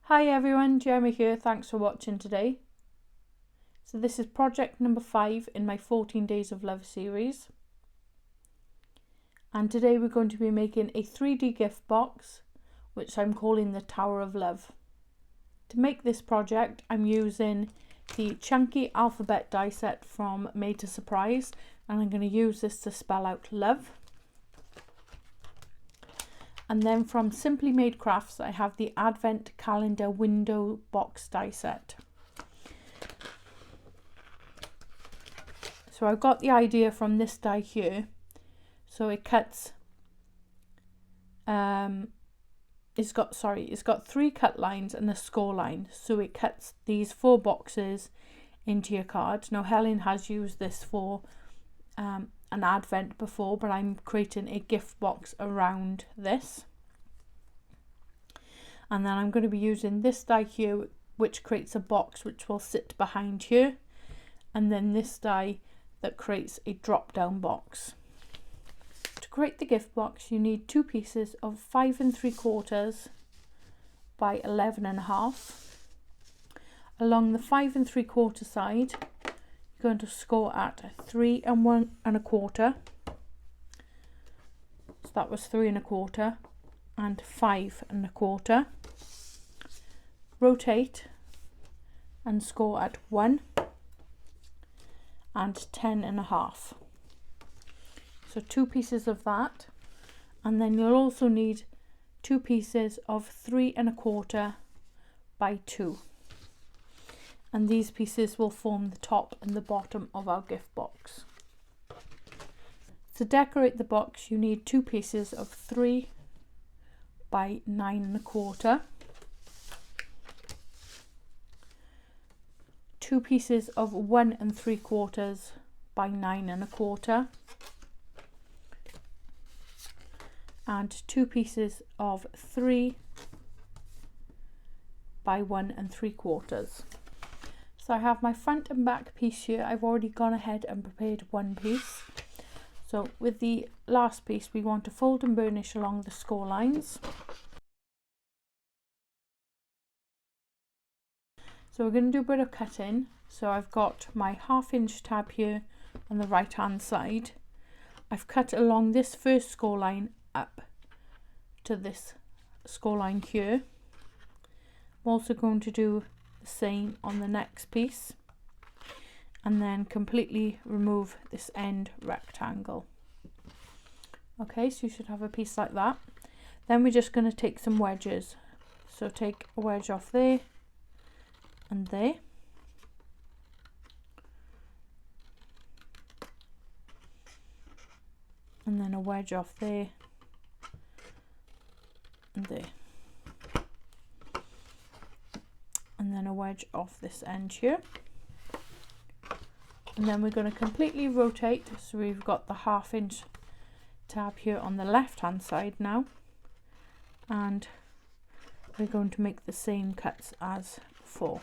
Hi everyone, Jeremy here, thanks for watching today. So this is project number 5 in my 14 Days of Love series. And today we're going to be making a 3D gift box, which I'm calling the Tower of Love. To make this project, I'm using the chunky alphabet die set from Made to Surprise, and I'm going to use this to spell out love. And then from Simply Made Crafts, I have the Advent Calendar Window Box die set. So I got the idea from this die here. So it cuts, it's got 3 cut lines and a score line. So it cuts these 4 boxes into your card. Now Helen has used this for an advent before, but I'm creating a gift box around this. And then I'm going to be using this die here, which creates a box which will sit behind here, and then this die that creates a drop down box. To create the gift box, you need 2 pieces of 5 3/4 by 11.5. Along the 5 3/4 side, you're going to score at 3 1 1/4. So that was 3 1/4 and 5 1/4. Rotate and score at 1 and 10.5. So 2 pieces of that, and then you'll also need 2 pieces of 3 1/4 by 2. And these pieces will form the top and the bottom of our gift box. To decorate the box, you need 2 pieces of 3 by 9 1/4, 2 pieces of 1 3/4 by 9 1/4, and 2 pieces of 3 by 1 3/4. So I have my front and back piece here. I've already gone ahead and prepared one piece. So with the last piece, we want to fold and burnish along the score lines. So we're going to do a bit of cutting. So I've got my 1/2 inch tab here on the right hand side. I've cut along this first score line up to this score line here. I'm also going to do the same on the next piece, and then completely remove this end rectangle. Okay, so you should have a piece like that. Then we're just going to take some wedges. So take a wedge off there and there, and then a wedge off there and there, and then a wedge off this end here. And then we're going to completely rotate, so we've got the 1/2 inch tab here on the left hand side now, and we're going to make the same cuts as before.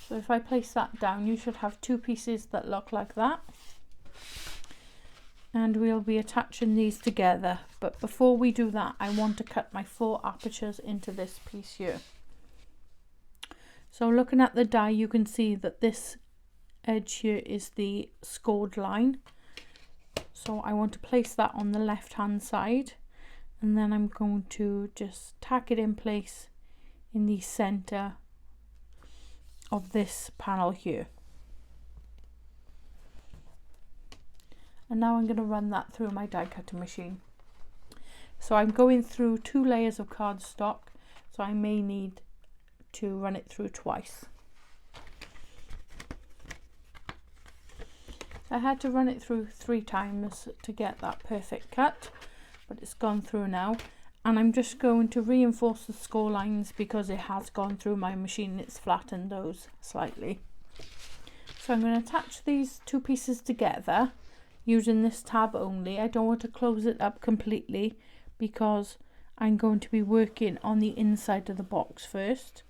So if I place that down, you should have 2 pieces that look like that. And we'll be attaching these together. But before we do that, I want to cut my 4 apertures into this piece here. So looking at the die, you can see that this edge here is the scored line. So I want to place that on the left hand side, and then I'm going to just tack it in place in the center of this panel here. And now I'm going to run that through my die cutting machine. So I'm going through 2 layers of cardstock, so I may need to run it through twice. I had to run it through 3 times to get that perfect cut, but it's gone through now. And I'm just going to reinforce the score lines because it has gone through my machine. It's flattened those slightly. So I'm going to attach these 2 pieces together using this tab only. I don't want to close it up completely because I'm going to be working on the inside of the box first.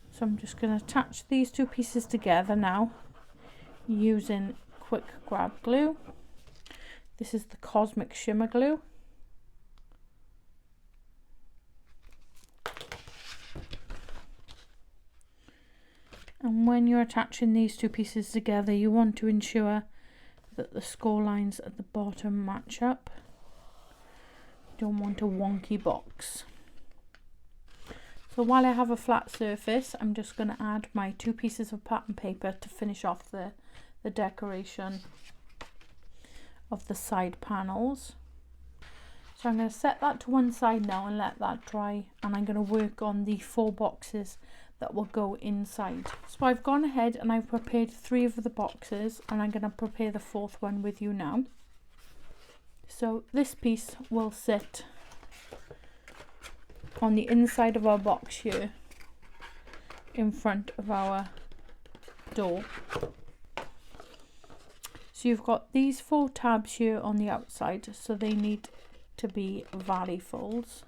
So I'm just going to attach these 2 pieces together now using quick grab glue. This is the Cosmic Shimmer Glue. And when you're attaching these two pieces together, you want to ensure that the score lines at the bottom match up. You don't want a wonky box. So while I have a flat surface, I'm just going to add my 2 pieces of pattern paper to finish off the decoration of the side panels. So I'm going to set that to one side now and let that dry, and I'm going to work on the 4 boxes that will go inside. So I've gone ahead and I've prepared 3 of the boxes, and I'm going to prepare the 4th one with you now. So this piece will sit on the inside of our box here in front of our door. So you've got these 4 tabs here on the outside, so they need to be mountain folds.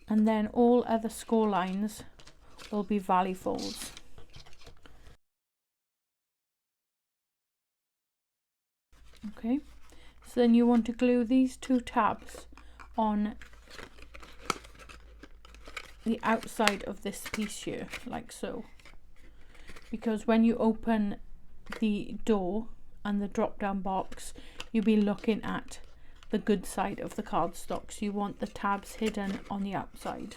And then all other score lines will be valley folds. Okay, so then you want to glue these 2 tabs on the outside of this piece here, like so, because when you open the door and the drop down box, you'll be looking at the good side of the cardstock, so you want the tabs hidden on the outside.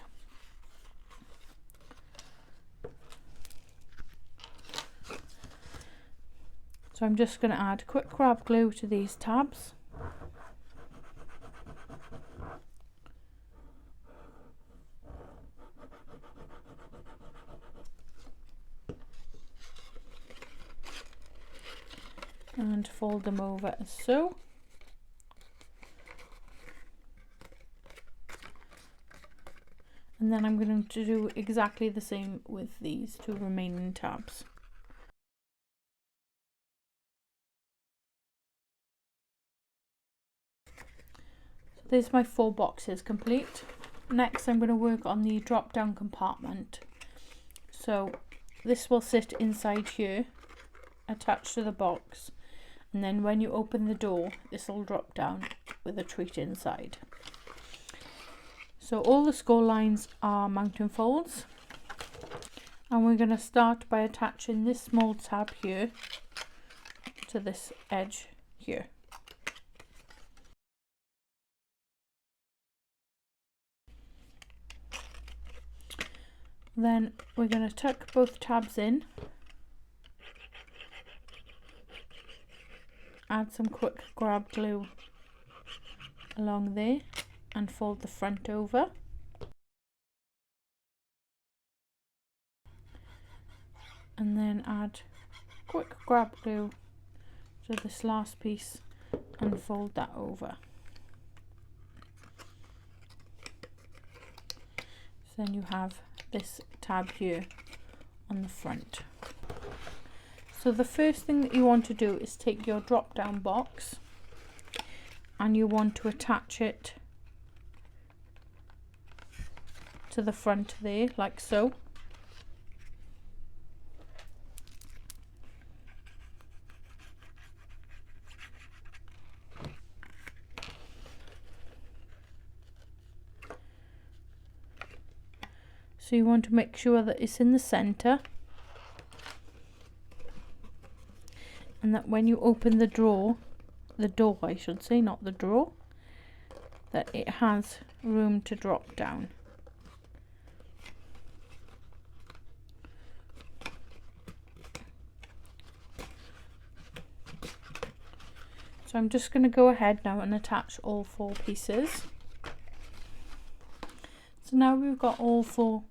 So I'm just going to add quick grab glue to these tabs. And fold them over as so. And then I'm going to do exactly the same with these 2 remaining tabs. So there's my 4 boxes complete. Next I'm going to work on the drop down compartment. So this will sit inside here, attached to the box, and then when you open the door, this will drop down with a treat inside. So all the score lines are mountain folds, and we're going to start by attaching this small tab here to this edge here. Then we're going to tuck both tabs in, add some quick grab glue along there and fold the front over. And then add quick grab glue to this last piece and fold that over. So then you have this tab here on the front. So the first thing that you want to do is take your drop down box and you want to attach it to the front there, like so. So you want to make sure that it's in the center, and that when you open the door I should say, not the drawer, that it has room to drop down. So I'm just going to go ahead now and attach all 4 pieces. So now we've got all 4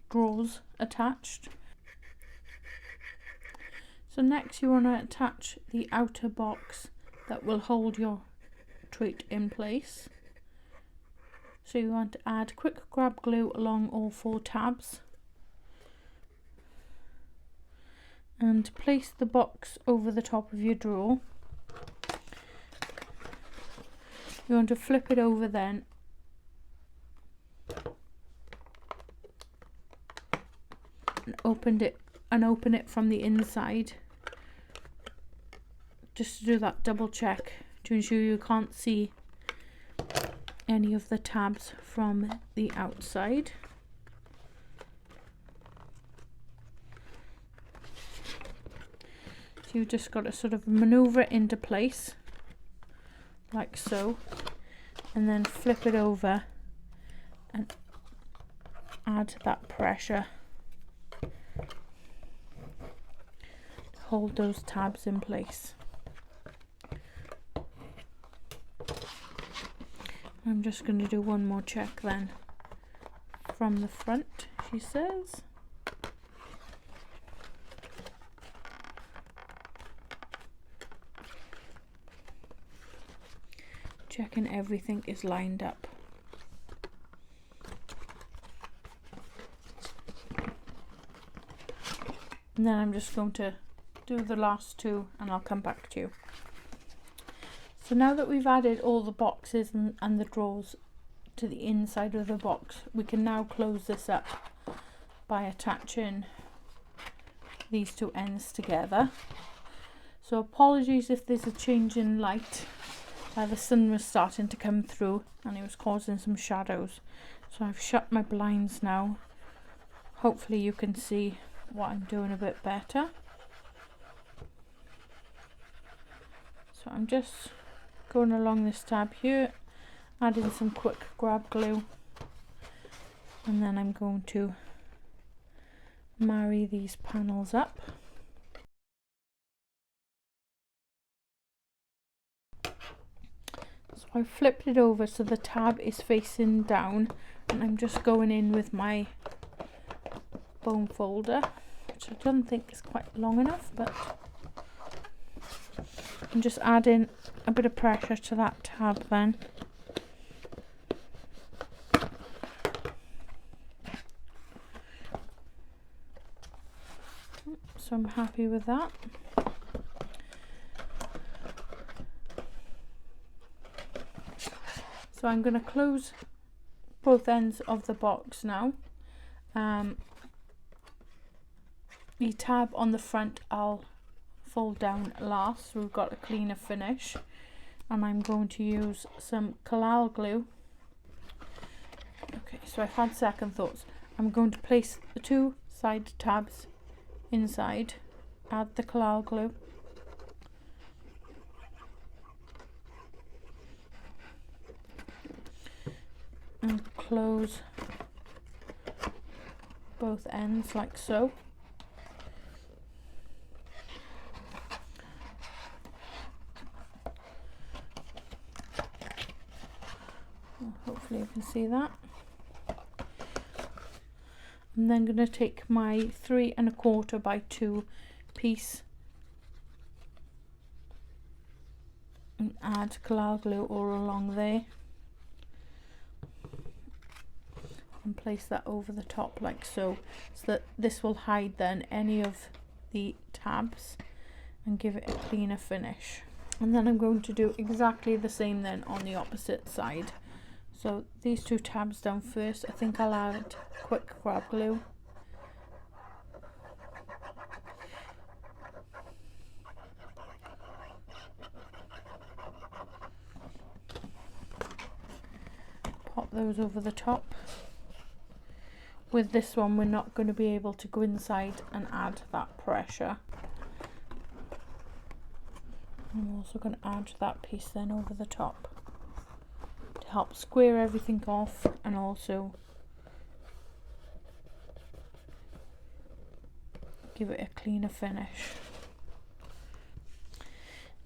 drawers attached. So next you want to attach the outer box that will hold your treat in place. So you want to add quick grab glue along all 4 tabs and place the box over the top of your drawer. You want to flip it over then and open it from the inside, just to do that double check to ensure you can't see any of the tabs from the outside. So you've just got to sort of maneuver it into place like so, and then flip it over and add that pressure. Hold those tabs in place. I'm just going to do one more check then from the front, she says. Checking everything is lined up. And then I'm just going to do the last two and I'll come back to you. So now that we've added all the boxes and the drawers to the inside of the box, we can now close this up by attaching these two ends together. So apologies if there's a change in light. The sun was starting to come through and it was causing some shadows. So I've shut my blinds now. Hopefully you can see what I'm doing a bit better. So I'm just going along this tab here, adding some quick grab glue, and then I'm going to marry these panels up. So I flipped it over so the tab is facing down, and I'm just going in with my bone folder, which I don't think is quite long enough, but I'm just adding a bit of pressure to that tab then. So I'm happy with that. So I'm going to close both ends of the box now. The tab on the front I'll fold down last, so we've got a cleaner finish, and I'm going to use some collal glue. Okay, so I've had second thoughts. I'm going to place the two side tabs inside, add the collal glue, and close both ends like so. Hopefully you can see that. I'm then going to take my 3 1/4 by 2 piece and add collal glue all along there and place that over the top like so, so that this will hide then any of the tabs and give it a cleaner finish. And then I'm going to do exactly the same then on the opposite side. So these two tabs down first, I think I'll add quick grab glue. Pop those over the top. With this one, we're not going to be able to go inside and add that pressure. I'm also going to add that piece then over the top to help square everything off and also give it a cleaner finish.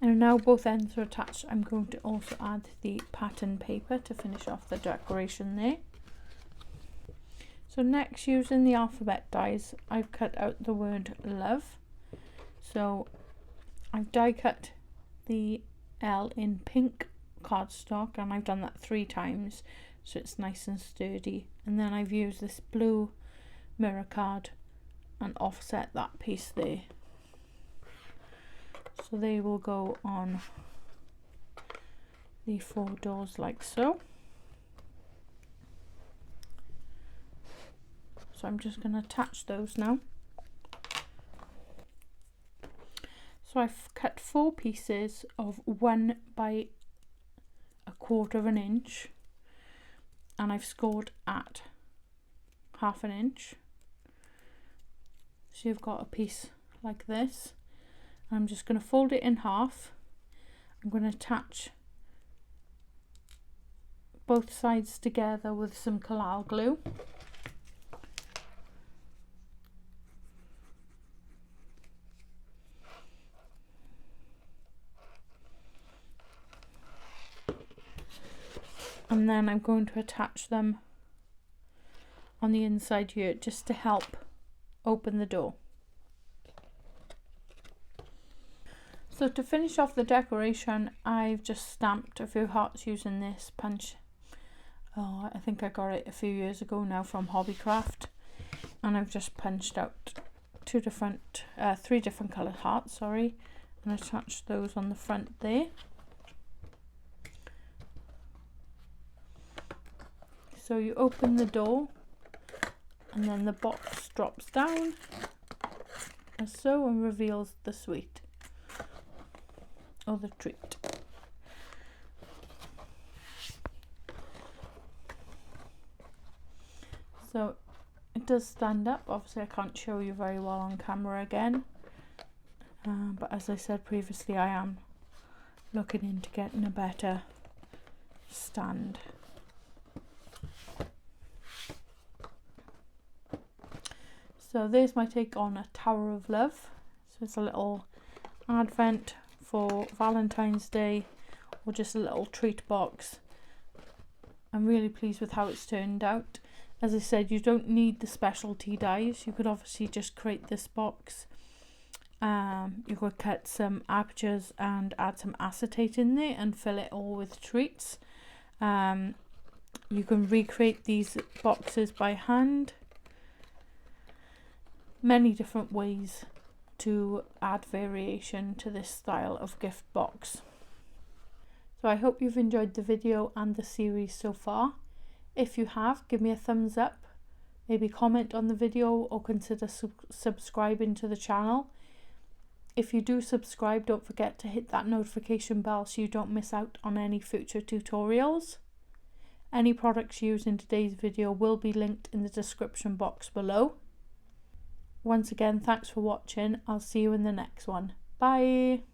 And now both ends are attached, I'm going to also add the pattern paper to finish off the decoration there. So next, using the alphabet dies, I've cut out the word love. So I've die cut the L in pink cardstock, and I've done that 3 times so it's nice and sturdy. And then I've used this blue mirror card and offset that piece there. So they will go on the 4 doors like so. So I'm just going to attach those now. So I've cut 4 pieces of 1 by 1/4 inch, and I've scored at 1/2 inch. So you've got a piece like this. I'm just going to fold it in half. I'm going to attach both sides together with some Collal glue. And then I'm going to attach them on the inside here just to help open the door. So to finish off the decoration, I've just stamped a few hearts using this punch. I think I got it a few years ago now from Hobbycraft, and I've just punched out 3 different coloured hearts, and attached those on the front there. So you open the door, and then the box drops down as so, and reveals the sweet or the treat. So it does stand up. Obviously I can't show you very well on camera again, but as I said previously, I am looking into getting a better stand. So there's my take on a Tower of Love. So it's a little advent for Valentine's Day, or just a little treat box. I'm really pleased with how it's turned out. As I said, you don't need the specialty dies. You could obviously just create this box. You could cut some apertures and add some acetate in there and fill it all with treats. You can recreate these boxes by hand. Many different ways to add variation to this style of gift box. So I hope you've enjoyed the video and the series so far. If you have, give me a thumbs up, maybe comment on the video, or consider subscribing to the channel. If you do subscribe, don't forget to hit that notification bell so you don't miss out on any future tutorials. Any products used in today's video will be linked in the description box below. Once again, thanks for watching. I'll see you in the next one. Bye!